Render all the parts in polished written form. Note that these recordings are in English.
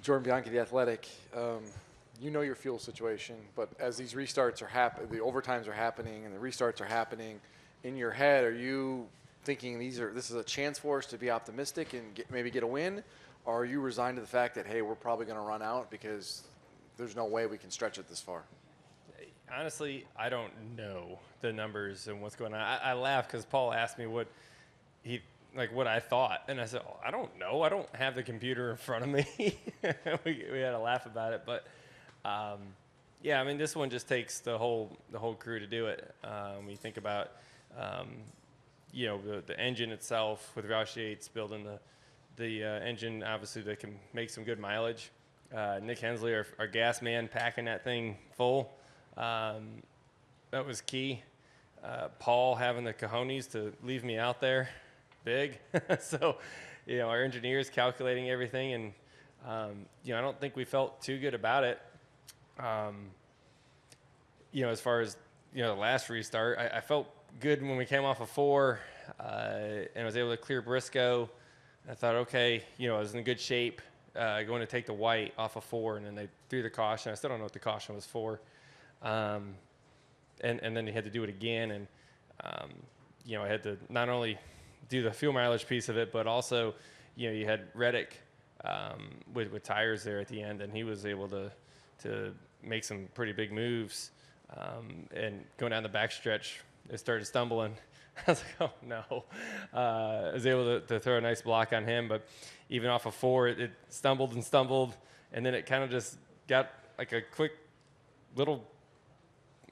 Jordan Bianchi, The Athletic. You know your fuel situation, but as these restarts are the overtimes are happening and the restarts are happening, in your head, are you thinking this is a chance for us to be optimistic and maybe get a win, or are you resigned to the fact that, hey, we're probably going to run out because there's no way we can stretch it this far? Honestly, I don't know the numbers and what's going on. I laugh because Paul asked me what I thought, and I said, oh, I don't know. I don't have the computer in front of me. we had a laugh about it, but yeah, I mean, this one just takes the whole crew to do it. When you think about the engine itself with Roush Yates building the engine, obviously that can make some good mileage. Nick Hensley, our gas man, packing that thing full. That was key. Paul having the cojones to leave me out there, big. So, our engineers calculating everything, and I don't think we felt too good about it. As far as the last restart, I felt good when we came off of 4, and I was able to clear Briscoe. I thought, okay, I was in good shape going to take the white off of 4, and then they threw the caution. I still don't know what the caution was for. And then you had to do it again, and I had to not only do the fuel mileage piece of it, but also you had Reddick with tires there at the end, and he was able to make some pretty big moves. And going down the backstretch, it started stumbling. I was like, oh no. I was able to throw a nice block on him, but even off of 4, it stumbled, and then it kind of just got like a quick little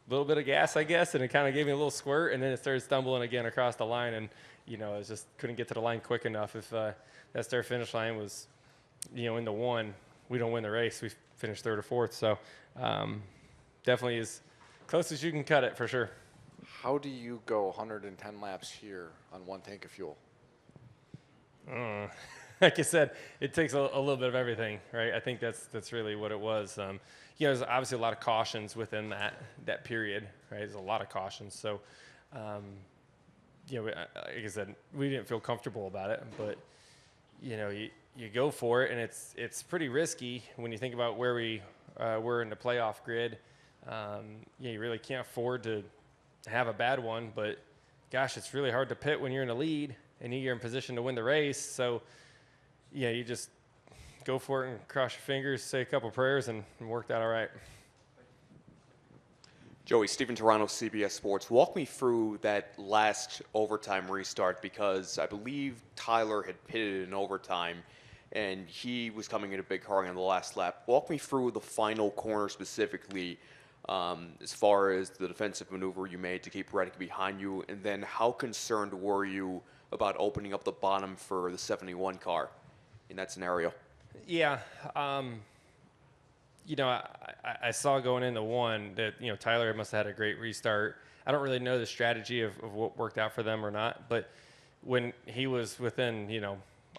bit of gas, I guess, and it kind of gave me a little squirt, and then it started stumbling again across the line, and I just couldn't get to the line quick enough. If that start finish line was in the 1, we don't win the race. We finished 3rd or 4th, so definitely as close as you can cut it for sure. How do you go 110 laps here on 1 tank of fuel? Like I said, it takes a little bit of everything, right? I think that's really what it was. There's obviously a lot of cautions within that period, right? There's a lot of cautions. So, like I said, we didn't feel comfortable about it, but you go for it, and it's pretty risky when you think about where we were in the playoff grid. You really can't afford to have a bad one, but gosh, it's really hard to pit when you're in the lead and you're in position to win the race. So, you just go for it and cross your fingers, say a couple prayers, and worked out all right. Joey, Stephen Toronto, CBS Sports. Walk me through that last overtime restart, because I believe Tyler had pitted in overtime, and he was coming in a big hurry on the last lap. Walk me through the final corner specifically, as far as the defensive maneuver you made to keep Reddick behind you, and then how concerned were you about opening up the bottom for the 71 car in that scenario? Yeah, I saw going into 1 that, Tyler must have had a great restart. I don't really know the strategy of what worked out for them or not, but when he was within,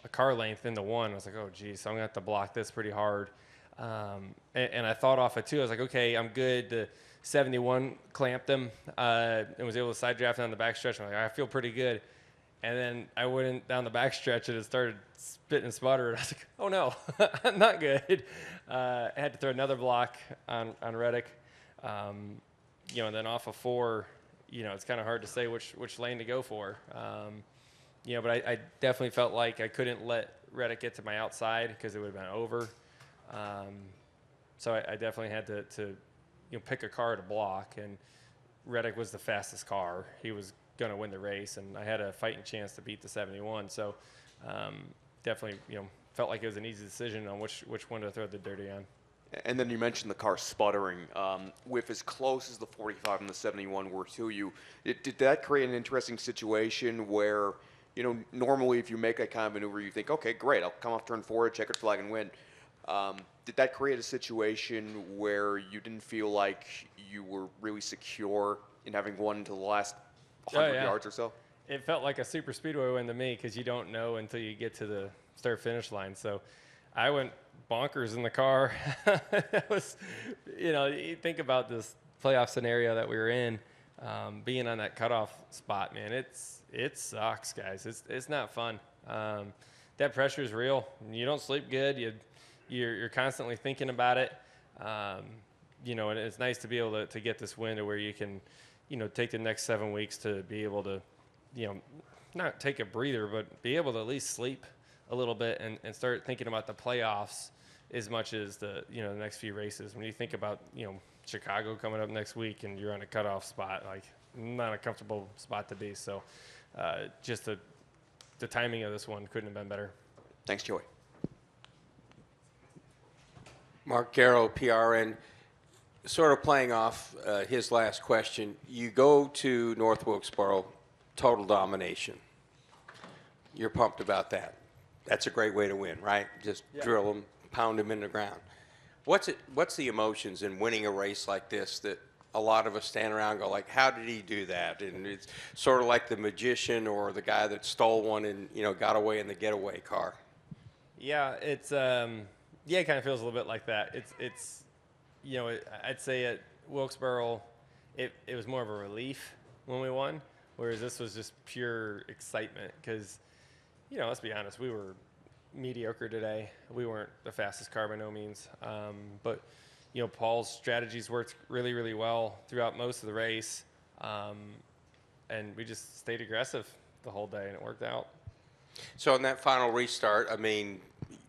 a car length in the 1, I was like, oh, geez, so I'm going to have to block this pretty hard. And I thought off it, too. I was like, okay, I'm good. The 71 clamped him and was able to side draft down the backstretch. I'm like, I feel pretty good. And then I went down the backstretch and it started spitting and sputtering. I was like, oh, no, not good. I had to throw another block on Reddick. And then off of 4, it's kind of hard to say which lane to go for. But I definitely felt like I couldn't let Reddick get to my outside because it would have been over. So I definitely had to pick a car to block, and Reddick was the fastest car. He was going to win the race, and I had a fighting chance to beat the 71. So definitely, felt like it was an easy decision on which one to throw the dirty on. And then you mentioned the car sputtering. With as close as the 45 and the 71 were to you, did that create an interesting situation where, normally if you make that kind of maneuver, you think, okay, great, I'll come off turn 4, checkered flag, and win. Did that create a situation where you didn't feel like you were really secure in having won to the last 100 yards or so? It felt like a super speedway win to me, because you don't know until you get to the start-finish line. So I went bonkers in the car. It was, you think about this playoff scenario that we were in, being on that cutoff spot, man, it sucks, guys. It's not fun. That pressure is real. You don't sleep good. you're constantly thinking about it. And it's nice to be able to get this win to where you can, take the next 7 weeks to be able to, not take a breather, but be able to at least sleep a little bit and start thinking about the playoffs as much as the next few races. When you think about, Chicago coming up next week and you're on a cutoff spot, like not a comfortable spot to be. So just the timing of this one couldn't have been better. Thanks, Joey. Mark Garrow, PRN, sort of playing off his last question. You go to North Wilkesboro, total domination. You're pumped about that. That's a great way to win, right? Just drill them, pound them in the ground. What's the emotions in winning a race like this that a lot of us stand around and go like, how did he do that? And it's sort of like the magician or the guy that stole one and, got away in the getaway car. Yeah, it's it kind of feels a little bit like that. It's I'd say at Wilkesboro, it was more of a relief when we won, whereas this was just pure excitement because, let's be honest, we were mediocre today. We weren't the fastest car by no means, but Paul's strategies worked really, really well throughout most of the race, and we just stayed aggressive the whole day, and it worked out. So in that final restart,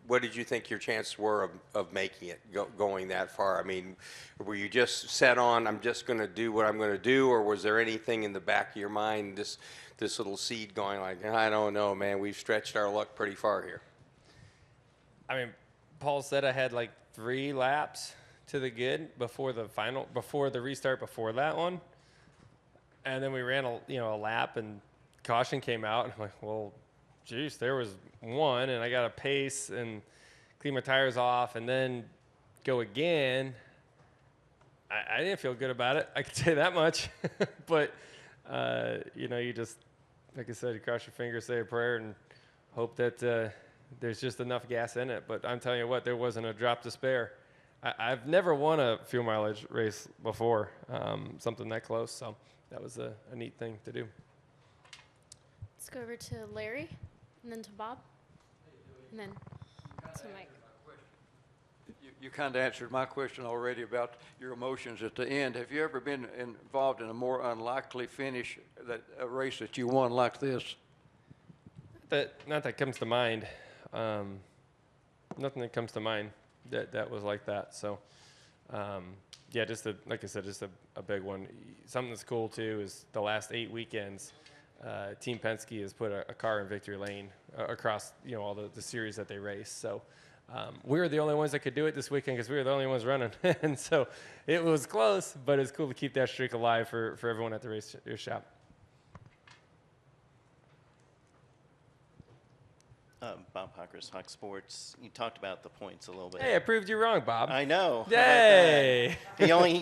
what did you think your chances were of making it, going that far? Were you just set on, I'm just going to do what I'm going to do, or was there anything in the back of your mind, this little seed going like, I don't know, man, we've stretched our luck pretty far here? Paul said I had like 3 laps to the good before the restart before that one. And then we ran a lap and caution came out. And I'm like, well, geez, there was one and I got a pace and clean my tires off and then go again. I didn't feel good about it. I can say that much. But, you just, like I said, you cross your fingers, say a prayer and hope that there's just enough gas in it. But I'm telling you what, there wasn't a drop to spare. I've never won a fuel mileage race before, something that close. So that was a neat thing to do. Let's go over to Larry and then to Bob and then to Mike. You kind of answered my question already about your emotions at the end. Have you ever been involved in a more unlikely finish, a race that you won like this? Not that comes to mind. Nothing that comes to mind that was like that. So, like I said, just a big one. Something that's cool too is the last 8 weekends, Team Penske has put a car in victory lane across all the series that they race. So we were the only ones that could do it this weekend because we were the only ones running, and so it was close. But it's cool to keep that streak alive for everyone at the race shop. Bob Hockers, Hawk Sports. You talked about the points a little bit. Hey, I proved you wrong, Bob. I know. Yay! You only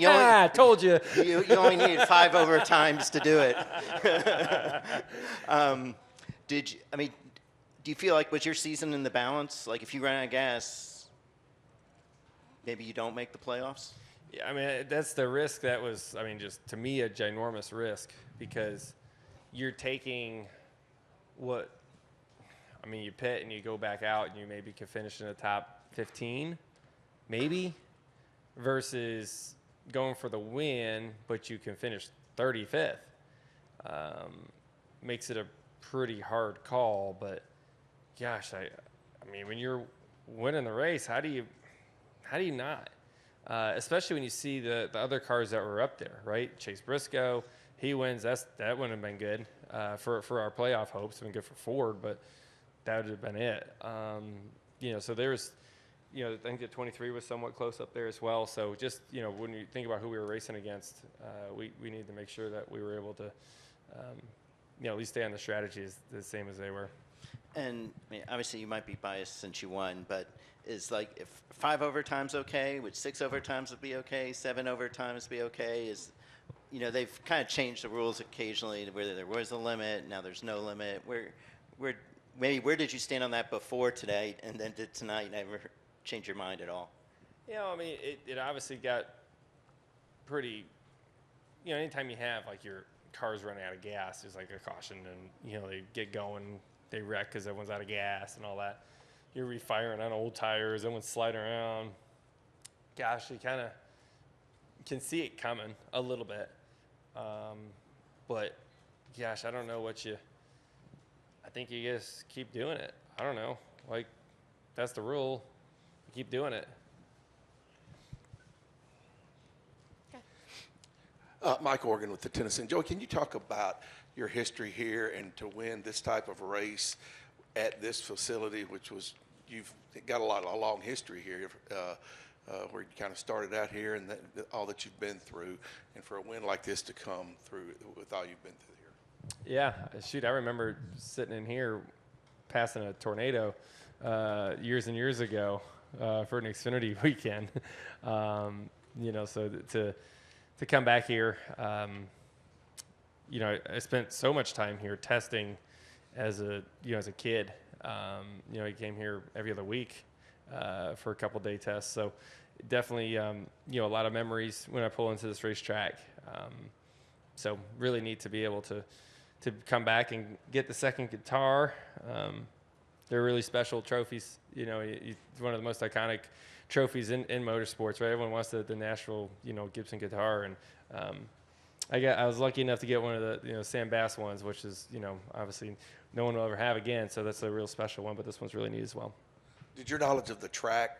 told you. You only needed 5 overtimes to do it. Do you feel like was your season in the balance? Like if you ran out of gas, maybe you don't make the playoffs? Yeah, that's the risk that was, just to me a ginormous risk because you're taking what. You pit and you go back out and you maybe can finish in the top 15, maybe, versus going for the win, but you can finish 35th. Makes it a pretty hard call, but gosh, when you're winning the race, how do you not? Especially when you see the other cars that were up there, right? Chase Briscoe, he wins. That wouldn't have been good for our playoff hopes. It's been good for Ford, but that would have been it. So there's, I think the 23 was somewhat close up there as well. So just, when you think about who we were racing against, we need to make sure that we were able to, at least stay on the strategies the same as they were. And obviously you might be biased since you won, but is like if 5 overtimes okay? Would 6 overtimes would be okay? 7 overtimes be okay? They've kind of changed the rules occasionally where there was a limit, now there's no limit. Where did you stand on that before today, and then did tonight never change your mind at all? It obviously got pretty, anytime you have like your cars running out of gas, there's like a caution and, they get going, they wreck because everyone's out of gas and all that. you're refiring on old tires, and when sliding around, gosh, you kind of can see it coming a little bit. But gosh, I don't know I think you just keep doing it. I don't know. Like, that's the rule. You keep doing it. Mike Organ with the Tennessean. Joey, can you talk about your history here and to win this type of race at this facility, which was, you've got a long history here, where you kind of started out here and all that you've been through, and for a win like this to come through with all you've been through here. Yeah, shoot, I remember sitting in here passing a tornado years and years ago for an Xfinity weekend. So to come back here, I spent so much time here testing as a kid. I came here every other week for a couple day tests. So definitely, a lot of memories when I pull into this racetrack. So really neat to be able to come back and get the second guitar. They're really special trophies. It's one of the most iconic trophies in motorsports, right? Everyone wants the Nashville, Gibson guitar, and I was lucky enough to get one of the Sam Bass ones, which is obviously no one will ever have again. So that's a real special one. But this one's really neat as well. Did your knowledge of the track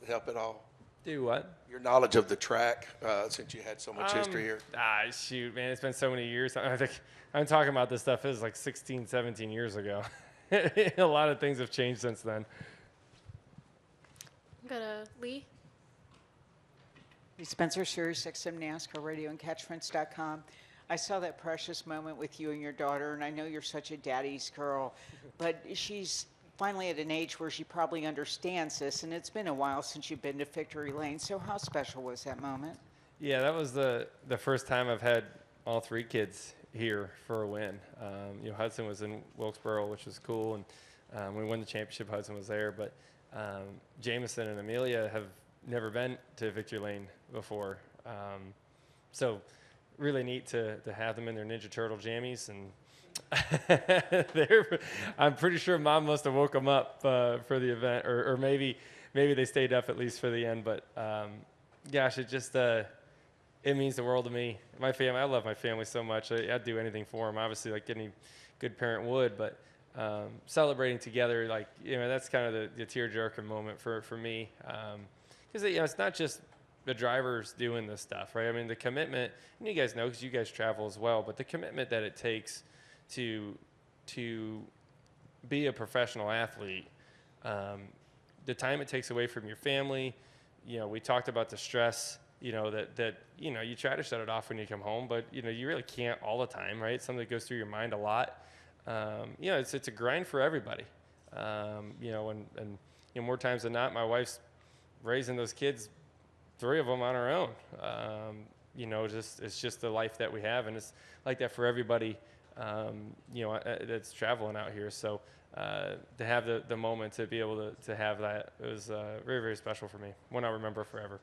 help at all? Do what? Your knowledge of the track, since you had so much history here? Shoot, man, it's been so many years. I think I'm talking about this stuff is like 16, 17 years ago. A lot of things have changed since then. Go to Lee. Lee Spencer, Sirius XM NASCAR Radio and Catchfence.com. I saw that precious moment with you and your daughter, and I know you're such a daddy's girl, but she's finally at an age where she probably understands this, and it's been a while since you've been to Victory Lane. So how special was that moment? Yeah, that was the first time I've had all three kids here for a win. Hudson was in Wilkesboro, which was cool, and we won the championship. Hudson was there, but Jameson and Amelia have never been to Victory Lane before. So really neat to have them in their Ninja Turtle jammies, and I'm pretty sure Mom must have woke them up for the event, or maybe they stayed up at least for the end. But gosh, it just it means the world to me. My family, I love my family so much. I'd do anything for them, obviously, like any good parent would. But celebrating together, that's kind of the tear-jerker moment for me, because it's not just the drivers doing this stuff, right? I mean, the commitment, and you guys know because you guys travel as well, but the commitment that it takes to be a professional athlete, the time it takes away from your family. We talked about the stress, that you try to shut it off when you come home, but you really can't all the time, right? It's something that goes through your mind a lot. It's a grind for everybody. And more times than not, my wife's raising those kids, 3 of them on her own. It's just the life that we have, and it's like that for everybody. That's traveling out here. So to have the moment to be able to have that, it was very, very special for me. One I'll remember forever.